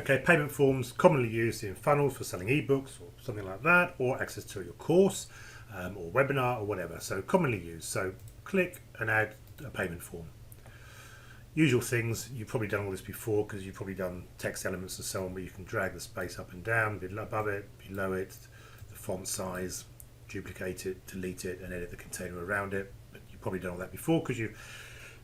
Okay, payment forms commonly used in funnels for selling ebooks or something like that, or access to your course or webinar or whatever. So commonly used. So click and add a payment form. Usual things, you've probably done all this before because you've probably done text elements and so on where you can drag the space up and down, above it, below it, the font size, duplicate it, delete it and edit the container around it. But you've probably done all that before because you've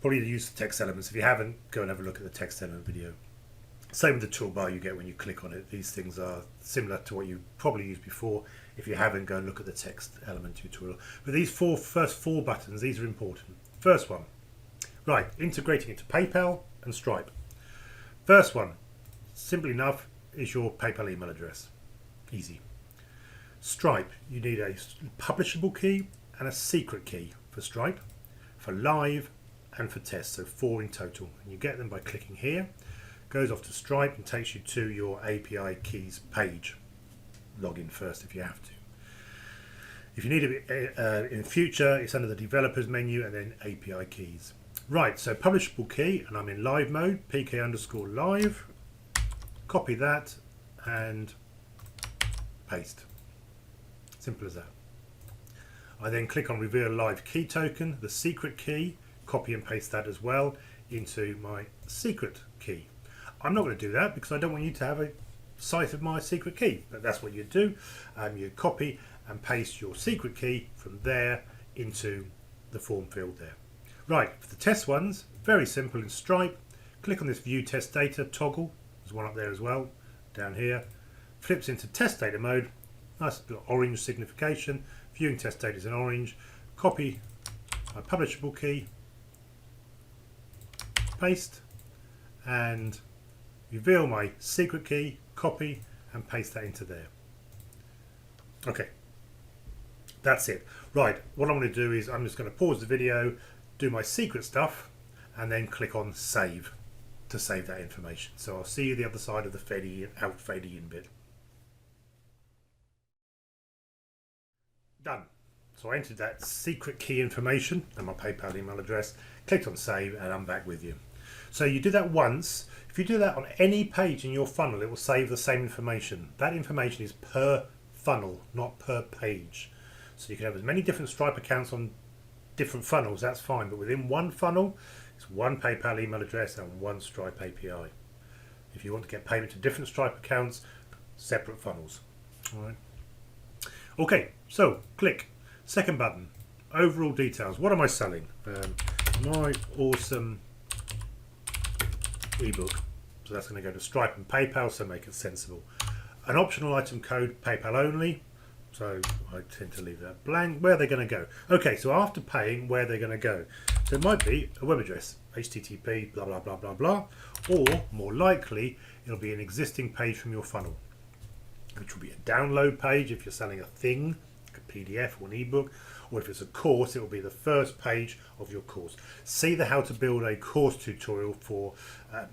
probably used the text elements. If you haven't, go and have a look at the text element video. Same with the toolbar you get when you click on it. These things are similar to what you probably used before. If you haven't, go and look at the text element tutorial. But these first four buttons, these are important. First one, right, integrating into PayPal and Stripe. First one, simply enough, is your PayPal email address. Easy. Stripe, you need a publishable key and a secret key for Stripe, for live and for test, so 4 in total. And you get them by clicking here. Goes off to Stripe and takes you to your API keys page. Log in first if you have to. If you need it in future, it's under the developers menu and then API keys. Right, so publishable key, and I'm in live mode, pk_live. Copy that and paste. Simple as that. I then click on reveal live key token, the secret key, copy and paste that as well into my secret key. I'm not going to do that because I don't want you to have a sight of my secret key, but that's what you do. You copy and paste your secret key from there into the form field there. Right, for the test ones, very simple in Stripe. Click on this view test data toggle. There's one up there as well, down here. Flips into test data mode. Nice little orange signification. Viewing test data is in orange. Copy my publishable key, paste, and reveal my secret key, copy and paste that into there. Okay, that's it. Right, what I'm going to do is I'm just going to pause the video, do my secret stuff and then click on save to save that information. So I'll see you the other side of the fading in bit. Done. So I entered that secret key information and my PayPal email address, clicked on save and I'm back with you. So you do that once. If you do that on any page in your funnel, it will save the same information. That information is per funnel, not per page. So you can have as many different Stripe accounts on different funnels, that's fine. But within one funnel, it's one PayPal email address and one Stripe API. If you want to get payment to different Stripe accounts, separate funnels. All right. Okay, so click. Second button, overall details. What am I selling? My awesome ebook. So that's going to go to Stripe and PayPal, so make it sensible. An optional item code, PayPal only. So I tend to leave that blank. Where are they going to go? Okay, so after paying, where they're going to go? So it might be a web address, HTTP, blah, blah, blah, blah, blah. Or more likely, it'll be an existing page from your funnel, which will be a download page if you're selling a thing, like a PDF or an ebook. Or if it's a course, it will be the first page of your course. See the how to build a course tutorial for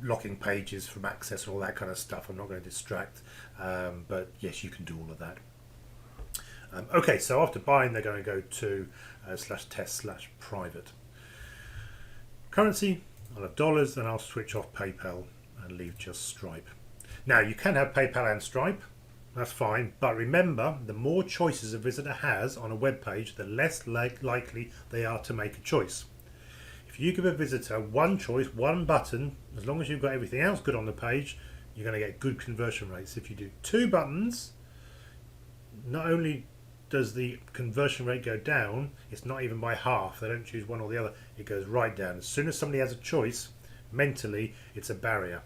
locking pages from access and all that kind of stuff. I'm not going to distract, but yes, you can do all of that. Okay, so after buying, they're going to go to /test/private. Currency, I'll have dollars, and I'll switch off PayPal and leave just Stripe. Now, you can have PayPal and Stripe. That's fine, but remember, the more choices a visitor has on a web page, the less likely they are to make a choice. If you give a visitor one choice, one button, as long as you've got everything else good on the page, you're going to get good conversion rates. If you do 2 buttons, not only does the conversion rate go down, it's not even by half. They don't choose one or the other, it goes right down. As soon as somebody has a choice, mentally, it's a barrier.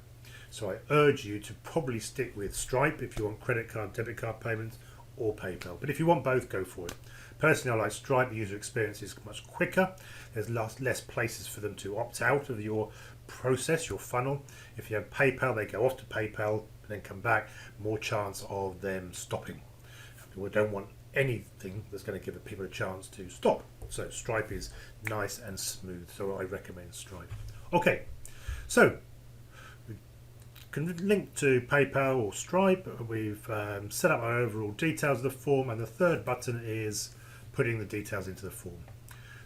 So I urge you to probably stick with Stripe if you want credit card, debit card payments, or PayPal. But if you want both, go for it. Personally, I like Stripe. The user experience is much quicker. There's less places for them to opt out of your process, your funnel. If you have PayPal, they go off to PayPal and then come back. More chance of them stopping. We don't want anything that's going to give people a chance to stop. So Stripe is nice and smooth. So I recommend Stripe. Okay, so can link to PayPal or Stripe. We've set up our overall details of the form, and the third button is putting the details into the form.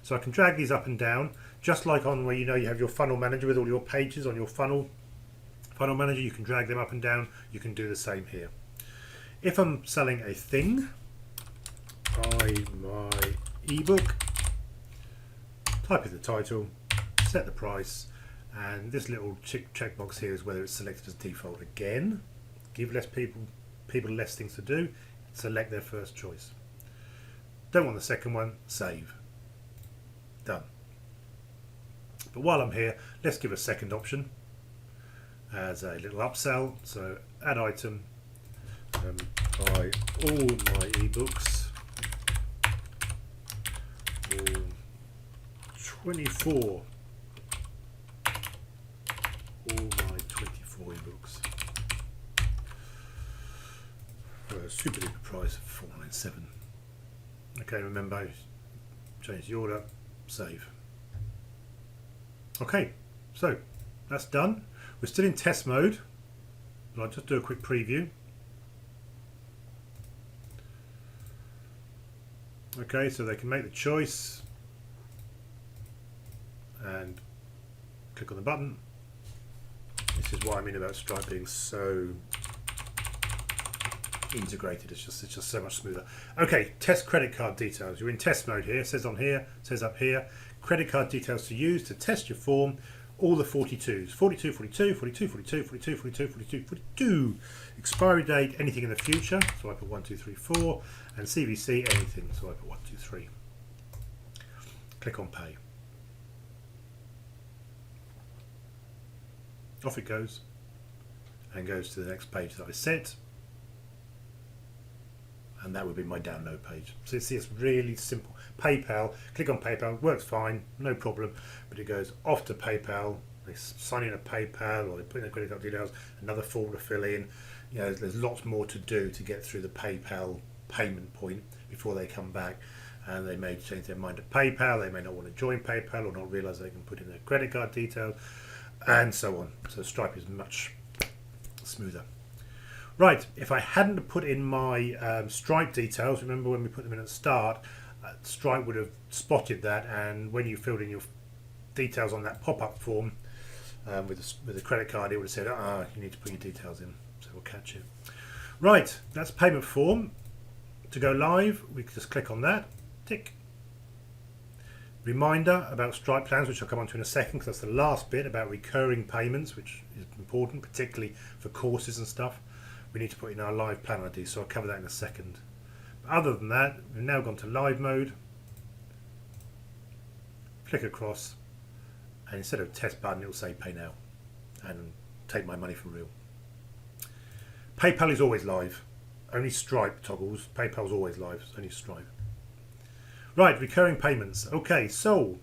So I can drag these up and down, just like on where you have your funnel manager with all your pages on your funnel Funnel Manager, you can drag them up and down. You can do the same here. If I'm selling a thing, buy my ebook, type in the title, set the price, and this little checkbox here is whether it's selected as default. Again, give less people less things to do, select their first choice. Don't want the second one, save. Done. But while I'm here, let's give a second option as a little upsell. So add item, buy all my ebooks, all 24, all my 24 ebooks for a super duper price of $4.97. Okay, remember, change the order, save. Okay, so that's done. We're still in test mode, but I'll just do a quick preview. Okay, so they can make the choice and click on the button. This is what I mean about Stripe being so integrated. It's just so much smoother. Okay, test credit card details. You're in test mode here. It says on here, it says up here, credit card details to use to test your form. All the 42s, 42, 42, 42, 42, 42, 42, 42, 42. Expiry date, anything in the future, so I put 1, 2, 3, 4, and CVC, anything, so I put 1, 2, 3. Click on pay. Off it goes, and goes to the next page that I set, and that would be my download page. So you see, it's really simple. PayPal, click on PayPal, works fine, no problem, but it goes off to PayPal. They sign in a PayPal, or they put in their credit card details, another form to fill in. You know, there's lots more to do to get through the PayPal payment point before they come back, and they may change their mind to PayPal. They may not want to join PayPal or not realize they can put in their credit card details, and so on. So Stripe is much smoother. Right, if I hadn't put in my Stripe details, remember when we put them in at the start, Stripe would have spotted that, and when you filled in your details on that pop-up form with the credit card, it would have said, you need to put your details in, so we'll catch it. Right, that's payment form. To go live, we can just click on that, tick. Reminder about Stripe plans, which I'll come on to in a second, because that's the last bit about recurring payments, which is important, particularly for courses and stuff. We need to put in our live plan ID, so I'll cover that in a second. But other than that, we've now gone to live mode. Click across, and instead of test button, it will say pay now and take my money for real. PayPal is always live. Only Stripe toggles. PayPal's always live. It's only Stripe. Right, recurring payments. Okay, so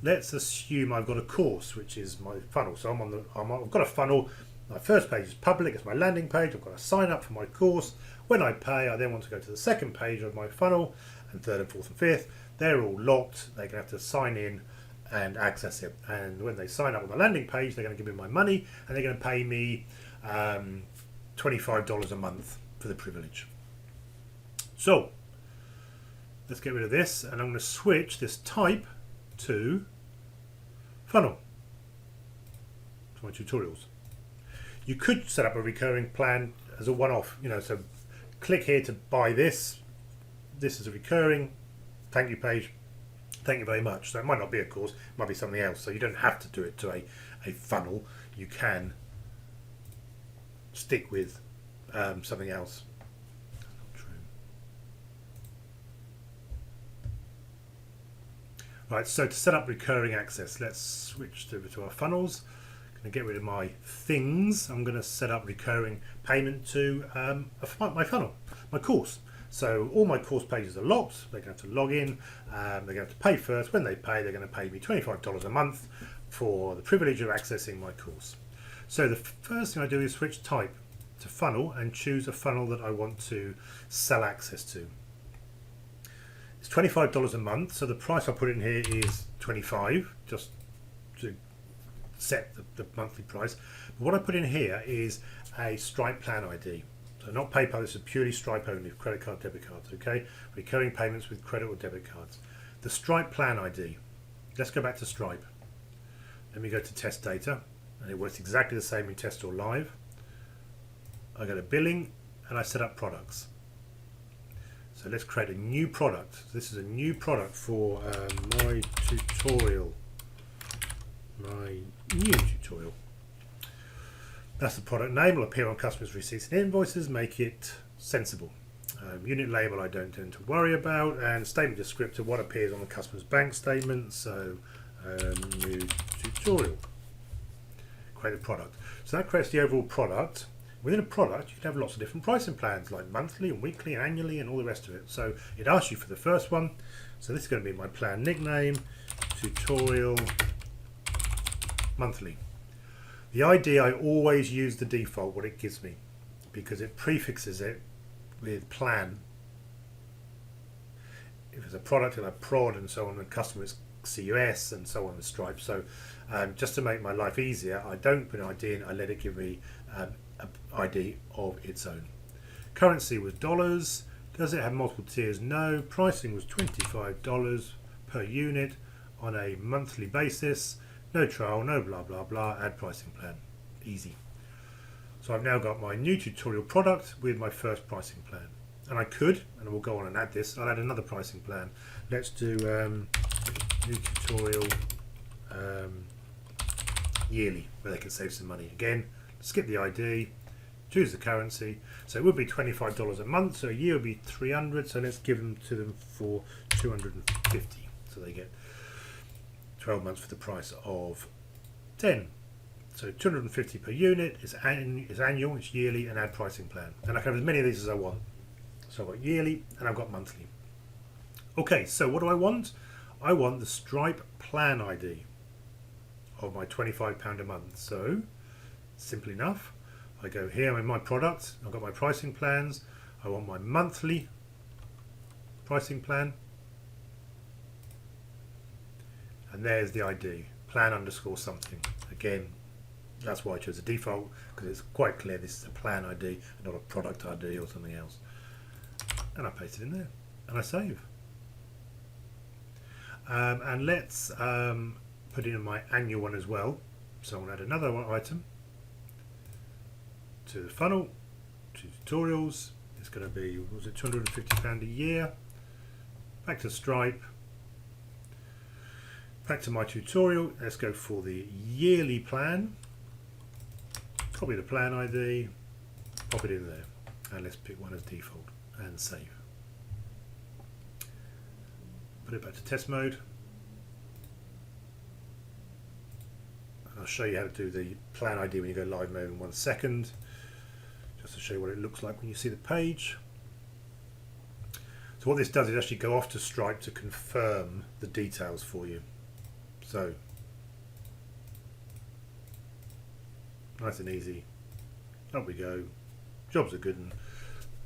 let's assume I've got a course, which is my funnel. So I've got a funnel. My first page is public, it's my landing page. I've got to sign up for my course. When I pay, I then want to go to the second page of my funnel, and third and fourth and fifth. They're all locked. They're going to have to sign in and access it. And when they sign up on the landing page, they're going to give me my money, and they're going to pay me $25 a month for the privilege. So let's get rid of this, and I'm going to switch this type to funnel for my tutorials. You could set up a recurring plan as a one-off, so click here to buy this. This is a recurring thank you page. Thank you very much. So it might not be a course, it might be something else. So you don't have to do it to a funnel. You can stick with something else. Not true. Right, so to set up recurring access, let's switch over to our funnels. Going to get rid of my things. I'm going to set up recurring payment to my funnel, my course. So all my course pages are locked. They're going to have to log in. They're going to have to pay first. When they pay, they're going to pay me $25 a month for the privilege of accessing my course. So the first thing I do is switch type to funnel and choose a funnel that I want to sell access to. It's $25 a month. So the price I put in here is $25, just to set the monthly price. But what I put in here is a Stripe plan ID. So not PayPal, this is purely Stripe only, credit card, debit cards, okay? Recurring payments with credit or debit cards. The Stripe plan ID. Let's go back to Stripe. Let me go to test data. and it works exactly the same in test or live. I go to billing and I set up products. So let's create a new product. This is a new product for my tutorial. My new tutorial. That's the product name. Will appear on customers' receipts and invoices. Make it sensible. Unit label I don't tend to worry about, and statement descriptor what appears on the customer's bank statement. So new tutorial. Create a product. So that creates the overall product. Within a product, you can have lots of different pricing plans, like monthly and weekly and annually and all the rest of it. So it asks you for the first one. So this is going to be my plan nickname, tutorial monthly. The ID, I always use the default, what it gives me, because it prefixes it with plan. If it's a product, it'll have prod and so on, and customer is CUS and so on with Stripe. So just to make my life easier, I don't put an ID in, I let it give me an ID of its own. Currency was dollars. Does it have multiple tiers? No. Pricing was $25 per unit on a monthly basis. No trial, no blah blah blah. Add pricing plan. Easy. So I've now got my new tutorial product with my first pricing plan. And I could, and we'll go on and add this, I'll add another pricing plan. Let's do new tutorial yearly, where they can save some money. Again, skip the ID, choose the currency. So it would be $25 a month, so a year would be 300. So let's give them to them for 250. So they get 12 months for the price of 10. So 250 per unit is annual, it's yearly, and add pricing plan. And I can have as many of these as I want. So I've got yearly and I've got monthly. Okay, so what do I want? I want the Stripe plan ID of my £25 a month. So simple enough. I go here in my product, I've got my pricing plans. I want my monthly pricing plan. And there's the ID, plan underscore something. Again, that's why I chose the default, because it's quite clear this is a plan ID, not a product ID or something else. And I paste it in there, and I save. And let's put in my annual one as well. So I'm going to add another item to the funnel, to tutorials. It's going to be, what was it, £250 a year. Back to Stripe. Back to my tutorial. Let's go for the yearly plan. Copy the plan ID, pop it in there, and let's pick one as default and save. Put it back to test mode. I'll show you how to do the plan ID when you go live mode in 1 second, just to show you what it looks like when you see the page. So what this does is actually go off to Stripe to confirm the details for you. So nice and easy. Up we go. Jobs are good and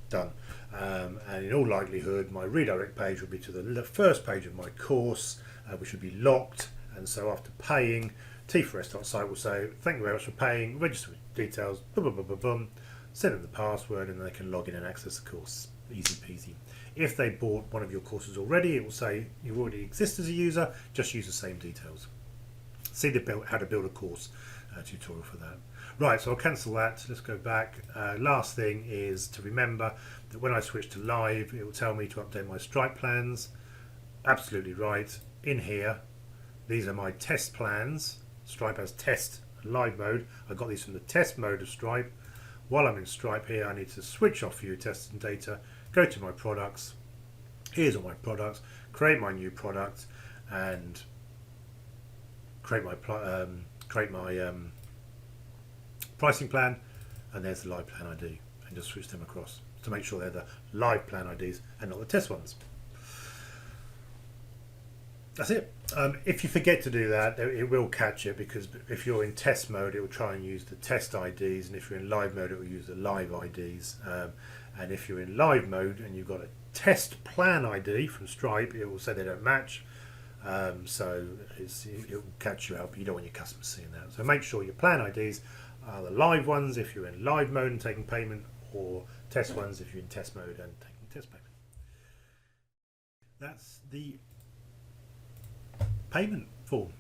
done. And in all likelihood, my redirect page will be to the first page of my course, which will be locked. And so after paying, T4S.site will say, thank you very much for paying, register with details, boom, boom, boom, boom, boom, send them the password, and they can log in and access the course. Easy peasy. If they bought one of your courses already, it will say you already exist as a user, just use the same details. See the how to build a course tutorial for that. Right, so I'll cancel that. Let's go back. Last thing is to remember that when I switch to live, it will tell me to update my Stripe plans. Absolutely right. In here, these are my test plans. Stripe has test and live mode. I got these from the test mode of Stripe. While I'm in Stripe here, I need to switch off view testing data, go to my products. Here's all my products. Create my new product and create my pricing plan, and there's the live plan ID, and just switch them across to make sure they're the live plan IDs and not the test ones. That's it. If you forget to do that, it will catch it, because if you're in test mode, it will try and use the test IDs, and if you're in live mode, it will use the live IDs. And if you're in live mode and you've got a test plan ID from Stripe, it will say they don't match. So it will catch you out, but you don't want your customers seeing that. So make sure your plan IDs are the live ones if you're in live mode and taking payment, or test ones if you're in test mode and taking test payment. That's the payment form.